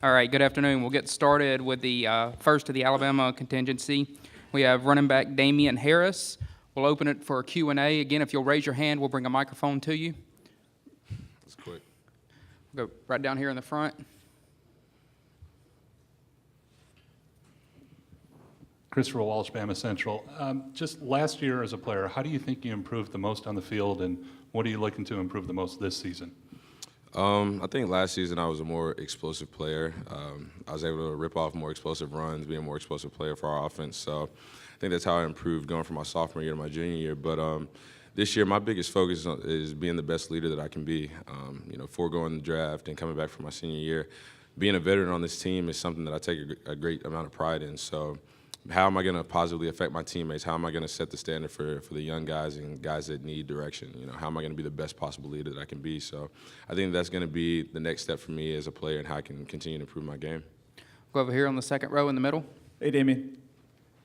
All right, good afternoon. We'll get started with the first of the Alabama contingency. We have running back Damien Harris. We'll open it for Q&A. Again, if you'll raise your hand, we'll bring a microphone to you. That's quick. We'll go right down here in the front. Christopher Walsh, Bama Central. Just last year as a player, how do you think you improved the most on the field, and what are you looking to improve the most this season? I think last season I was a more explosive player. I was able to rip off more explosive runs, be a more explosive player for our offense. So I think that's how I improved going from my sophomore year to my junior year. But this year, my biggest focus is being the best leader that I can be. Foregoing the draft and coming back for my senior year, being a veteran on this team is something that I take a great amount of pride in. So how am I going to positively affect my teammates? How am I going to set the standard for the young guys and guys that need direction? How am I going to be the best possible leader that I can be? So I think that's going to be the next step for me as a player and how I can continue to improve my game. Go over here on the second row in the middle. Hey, Damien.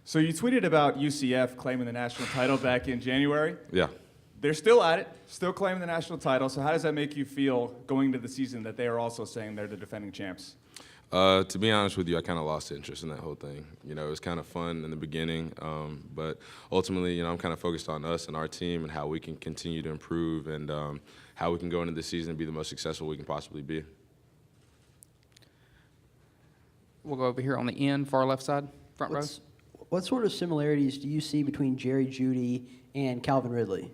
So you tweeted about UCF claiming the national title back in January. Yeah. They're still at it, still claiming the national title. So how does that make you feel going into the season that they are also saying they're the defending champs? To be honest with you, I kind of lost interest in that whole thing. It was kind of fun in the beginning, but ultimately, I'm kind of focused on us and our team and how we can continue to improve and how we can go into this season and be the most successful we can possibly be. We'll go over here on the end, far left side, front row. What sort of similarities do you see between Jerry Jeudy and Calvin Ridley?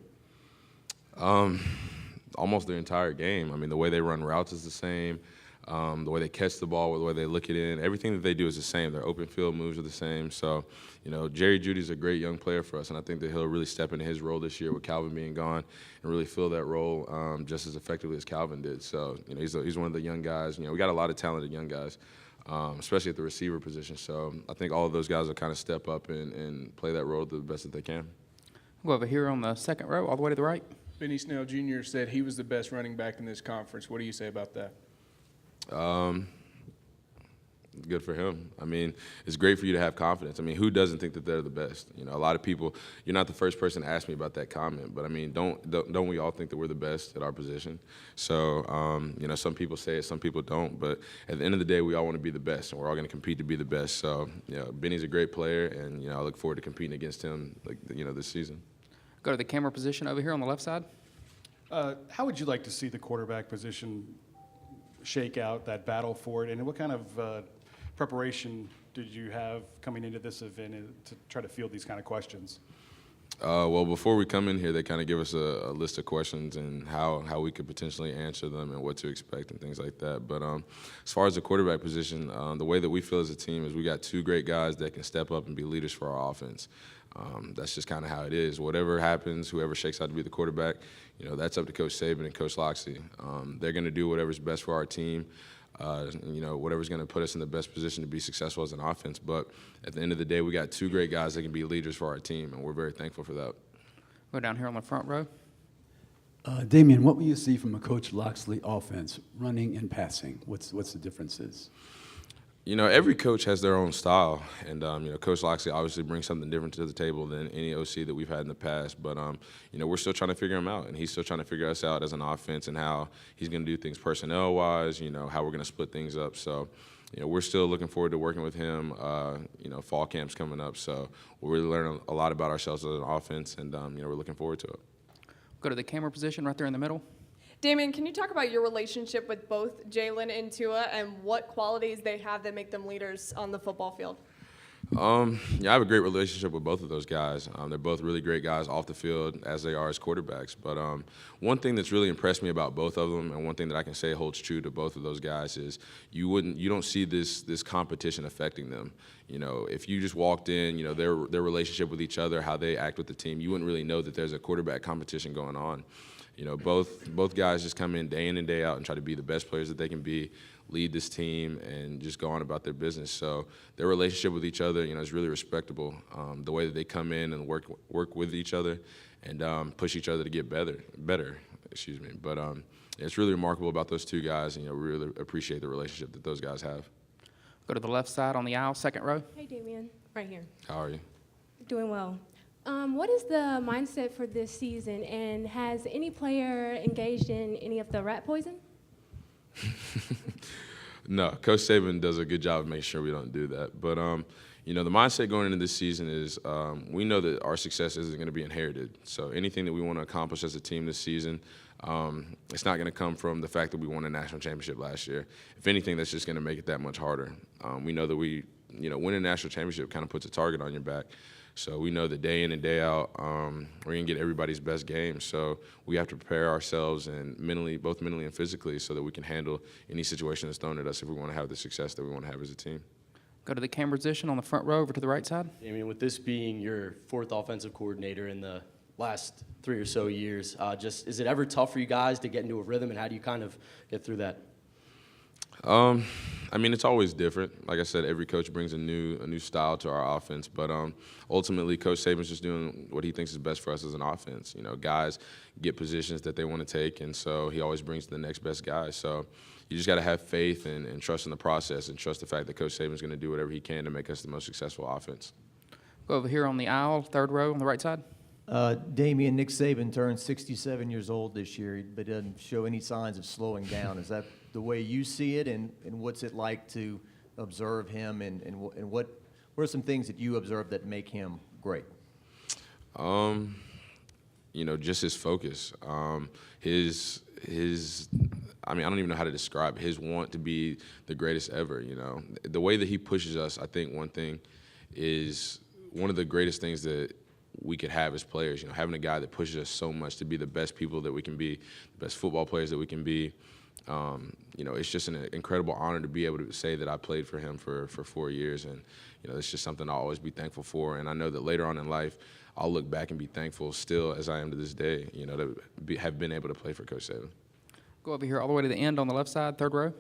Almost their entire game. I mean, the way they run routes is the same. The way they catch the ball, the way they look it in, everything that they do is the same. Their open field moves are the same. So, Jerry Jeudy's a great young player for us, and I think that he'll really step into his role this year with Calvin being gone and really fill that role just as effectively as Calvin did. So, he's one of the young guys. We got a lot of talented young guys, especially at the receiver position. So I think all of those guys will kind of step up and play that role to the best that they can. We'll go over here on the second row, all the way to the right. Benny Snell Jr. said he was the best running back in this conference. What do you say about that? Good for him. I mean, it's great for you to have confidence. I mean, who doesn't think that they're the best? A lot of people, you're not the first person to ask me about that comment, but I mean, don't we all think that we're the best at our position? So, some people say it, some people don't, but at the end of the day, we all want to be the best, and we're all going to compete to be the best. So, Benny's a great player, and, I look forward to competing against him, this season. Go to the camera position over here on the left side. How would you like to see the quarterback position shake out, that battle for it, and what kind of preparation did you have coming into this event to try to field these kind of questions? Well, before we come in here, they kind of give us a list of questions and how we could potentially answer them and what to expect and things like that. But as far as the quarterback position, the way that we feel as a team is we got two great guys that can step up and be leaders for our offense. That's just kind of how it is. Whatever happens, whoever shakes out to be the quarterback, that's up to Coach Saban and Coach Loxley. They're going to do whatever's best for our team, whatever's going to put us in the best position to be successful as an offense. But at the end of the day, we got two great guys that can be leaders for our team, and we're very thankful for that. Go down here on the front row. Damien, what will you see from a Coach Loxley offense, running and passing? What's the differences? Every coach has their own style, and Coach Loxley obviously brings something different to the table than any OC that we've had in the past. But we're still trying to figure him out, and he's still trying to figure us out as an offense and how he's going to do things personnel-wise. How we're going to split things up. So, we're still looking forward to working with him. Fall camp's coming up, so we'll really learn a lot about ourselves as an offense, and we're looking forward to it. Go to the camera position right there in the middle. Damien, can you talk about your relationship with both Jalen and Tua and what qualities they have that make them leaders on the football field? I have a great relationship with both of those guys. They're both really great guys off the field as they are as quarterbacks. But one thing that's really impressed me about both of them, and one thing that I can say holds true to both of those guys, is you don't see this competition affecting them. If you just walked in, their relationship with each other, how they act with the team, you wouldn't really know that there's a quarterback competition going on. Both guys just come in and day out and try to be the best players that they can be, lead this team, and just go on about their business. So their relationship with each other, is really respectable. The way that they come in and work with each other and push each other to get better. But it's really remarkable about those two guys, and we really appreciate the relationship that those guys have. Go to the left side on the aisle, second row. Hey, Damien, right here. How are you? Doing well. What is the mindset for this season, and has any player engaged in any of the rat poison? No, Coach Saban does a good job of making sure we don't do that. But, you know, the mindset going into this season is we know that our success isn't going to be inherited. So anything that we want to accomplish as a team this season, it's not going to come from the fact that we won a national championship last year. If anything, that's just going to make it that much harder. We know that winning a national championship kind of puts a target on your back. So we know that day in and day out, we're going to get everybody's best game. So we have to prepare ourselves and both mentally and physically, so that we can handle any situation that's thrown at us if we want to have the success that we want to have as a team. Go to the camera position on the front row over to the right side. Damien, with this being your fourth offensive coordinator in the last 3 or so years, is it ever tough for you guys to get into a rhythm, and how do you kind of get through that? I mean, it's always different. Like I said, every coach brings a new style to our offense. But ultimately, Coach Saban's just doing what he thinks is best for us as an offense. You know, guys get positions that they want to take, and so he always brings the next best guy. So you just got to have faith and trust in the process, and trust the fact that Coach Saban's going to do whatever he can to make us the most successful offense. Go over here on the aisle, third row on the right side. Damien, Nick Saban turned 67 years old this year, but doesn't show any signs of slowing down. Is that the way you see it, and what's it like to observe him, and what are some things that you observe that make him great? You know, just his focus, his I mean, I don't even know how to describe his want to be the greatest ever. You know, the way that he pushes us, I think one of the greatest things that we could have as players. You know, having a guy that pushes us so much to be the best people that we can be, the best football players that we can be. You know, it's just an incredible honor to be able to say that I played for him for 4 years, and you know, it's just something I'll always be thankful for. And I know that later on in life, I'll look back and be thankful still, as I am to this day, you know, to have been able to play for Coach Saban. Go over here all the way to the end on the left side, third row.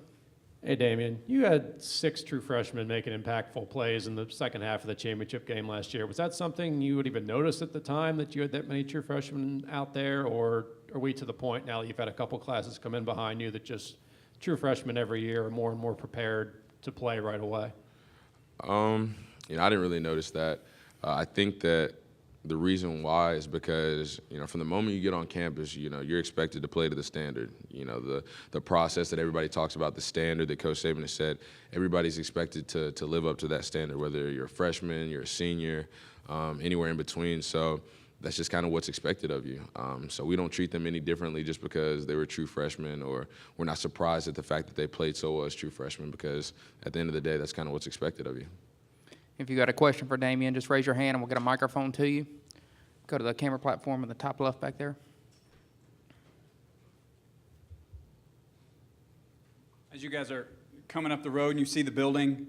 Hey, Damien, you had 6 true freshmen making impactful plays in the second half of the championship game last year. Was that something you would even notice at the time, that you had that many true freshmen out there, or are we to the point now that you've had a couple classes come in behind you that just true freshmen every year are more and more prepared to play right away? You know, I didn't really notice that. I think that the reason why is because, you know, from the moment you get on campus, you know, you're expected to play to the standard. You know, the process that everybody talks about, the standard that Coach Saban has said, everybody's expected to live up to that standard, whether you're a freshman, you're a senior, anywhere in between. So that's just kind of what's expected of you. So we don't treat them any differently just because they were true freshmen, or we're not surprised at the fact that they played so well as true freshmen, because at the end of the day, that's kind of what's expected of you. If you got a question for Damien, just raise your hand and we'll get a microphone to you. Go to the camera platform in the top left back there. As you guys are coming up the road and you see the building,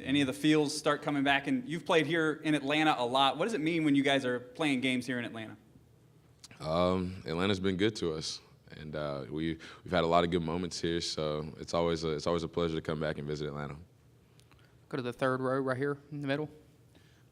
any of the fields start coming back, and you've played here in Atlanta a lot. What does it mean when you guys are playing games here in Atlanta? Atlanta's been good to us, and we've had a lot of good moments here, so it's always a pleasure to come back and visit Atlanta. Go to the third row right here in the middle.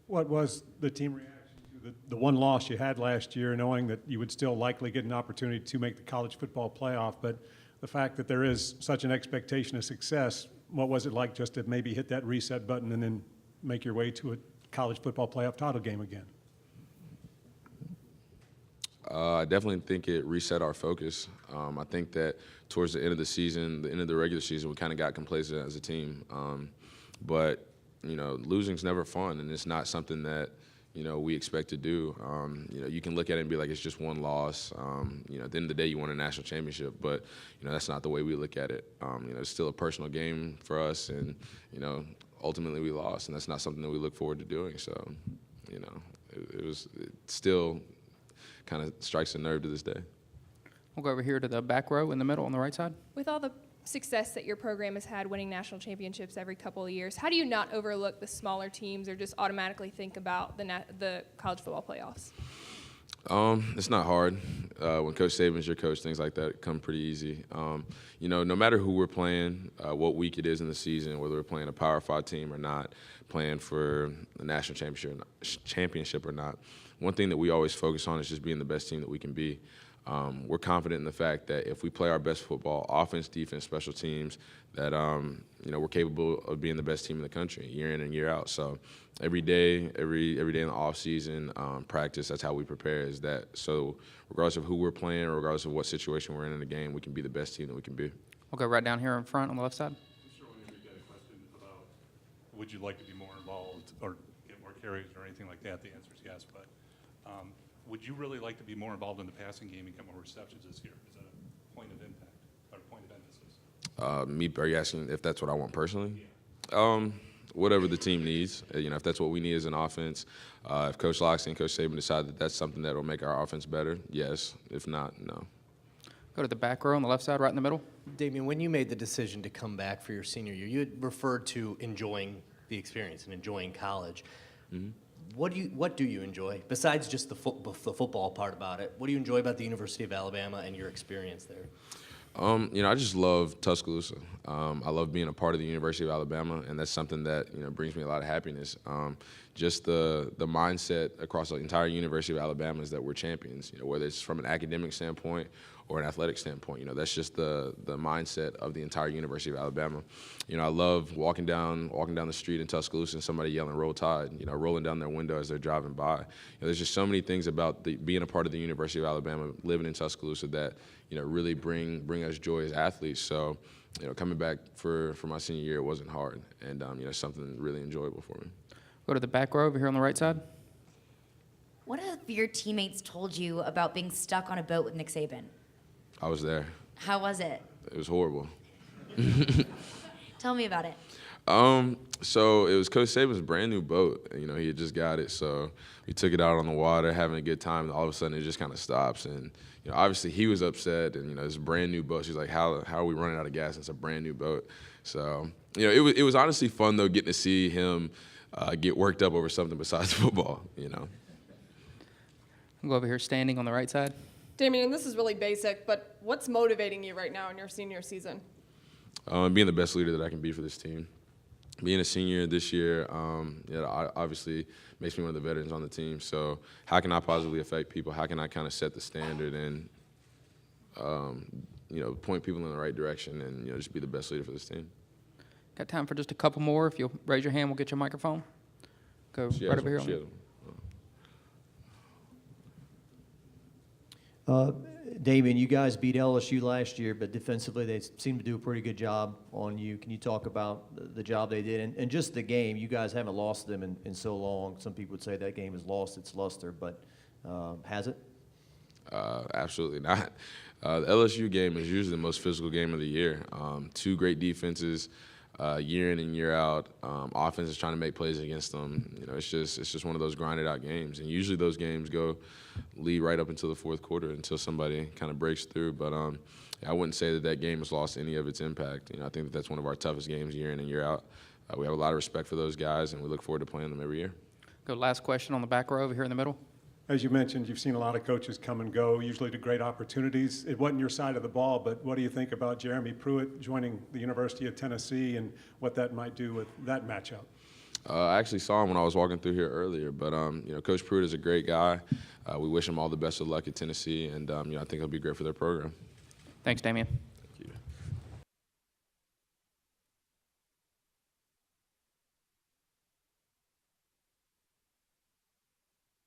What was the team reaction to the one loss you had last year, knowing that you would still likely get an opportunity to make the college football playoff, but the fact that there is such an expectation of success, what was it like just to maybe hit that reset button and then make your way to a college football playoff title game again? I definitely think it reset our focus. I think that towards the end of the season, the end of the regular season, we kind of got complacent as a team. But, you know, losing's never fun, and it's not something that, you know, we expect to do. You know, you can look at it and be like, it's just one loss. You know, at the end of the day, you won a national championship, but, you know, that's not the way we look at it. You know, it's still a personal game for us, and, you know, ultimately we lost, and that's not something that we look forward to doing. So, you know, it still kind of strikes a nerve to this day. We'll go over here to the back row in the middle on the right side. With all the success that your program has had, winning national championships every couple of years, how do you not overlook the smaller teams or just automatically think about the college football playoffs? It's not hard. When Coach Saban's your coach, things like that come pretty easy. You know, no matter who we're playing, what week it is in the season, whether we're playing a Power 5 team or not, playing for the national championship or not, one thing that we always focus on is just being the best team that we can be. We're confident in the fact that if we play our best football, offense, defense, special teams, that you know, we're capable of being the best team in the country year in and year out. So every day in the off season, practice, that's how we prepare. Is that so? Regardless of who we're playing, or regardless of what situation we're in the game, we can be the best team that we can be. We'll go right down here in front on the left side. would you like to be more involved or get more carries or anything like that? The answer is yes, but would you really like to be more involved in the passing game and get more receptions this year? Is that a point of impact or a point of emphasis? Are you asking if that's what I want personally? Whatever the team needs. If that's what we need as an offense, if Coach Loxley and Coach Saban decide that that's something that will make our offense better, yes. If not, no. Go to the back row on the left side, right in the middle. Damien, when you made the decision to come back for your senior year, you had referred to enjoying the experience and enjoying college. Mm-hmm. What do you enjoy, besides just the football part about it? What do you enjoy about the University of Alabama and your experience there? I just love Tuscaloosa. I love being a part of the University of Alabama, and that's something that brings me a lot of happiness. Just the mindset across the entire University of Alabama is that we're champions. Whether it's from an academic standpoint or an athletic standpoint, that's just the mindset of the entire University of Alabama. I love walking down the street in Tuscaloosa and somebody yelling "Roll Tide," rolling down their window as they're driving by. There's just so many things about being a part of the University of Alabama, living in Tuscaloosa that really bring us joy as athletes. So, coming back for my senior year, it wasn't hard, and something really enjoyable for me. Go to the back row over here on the right side. What have your teammates told you about being stuck on a boat with Nick Saban? I was there. How was it? It was horrible. Tell me about it. So it was Coach Saban's brand new boat. He had just got it, so we took it out on the water, having a good time. And all of a sudden, it just kind of stops. And obviously he was upset. And it's a brand new boat. She's like, "How are we running out of gas? It's a brand new boat." So it was honestly fun though, getting to see him get worked up over something besides football. I'll go over here, standing on the right side. Damien, this is really basic, but what's motivating you right now in your senior season? Being the best leader that I can be for this team. Being a senior this year, obviously makes me one of the veterans on the team. So how can I positively affect people? How can I kind of set the standard and, point people in the right direction and, just be the best leader for this team? Got time for just a couple more. If you'll raise your hand, we'll get your microphone. Go right over here. Damien, you guys beat LSU last year, but defensively they seem to do a pretty good job on you. Can you talk about the job they did? And just the game, you guys haven't lost them in so long. Some people would say that game has lost its luster, but has it? Absolutely not. The LSU game is usually the most physical game of the year. Two great defenses, year in and year out. Offense is trying to make plays against them. It's just one of those grinded out games. And usually those games lead right up until the fourth quarter until somebody kind of breaks through. But I wouldn't say that game has lost any of its impact. I think that's one of our toughest games year in and year out. We have a lot of respect for those guys, and we look forward to playing them every year. Go last question on the back row over here in the middle. As you mentioned, you've seen a lot of coaches come and go, usually to great opportunities. It wasn't your side of the ball, but what do you think about Jeremy Pruitt joining the University of Tennessee and what that might do with that matchup? I actually saw him when I was walking through here earlier, but Coach Pruitt is a great guy. We wish him all the best of luck at Tennessee, and I think he'll be great for their program. Thanks, Damien.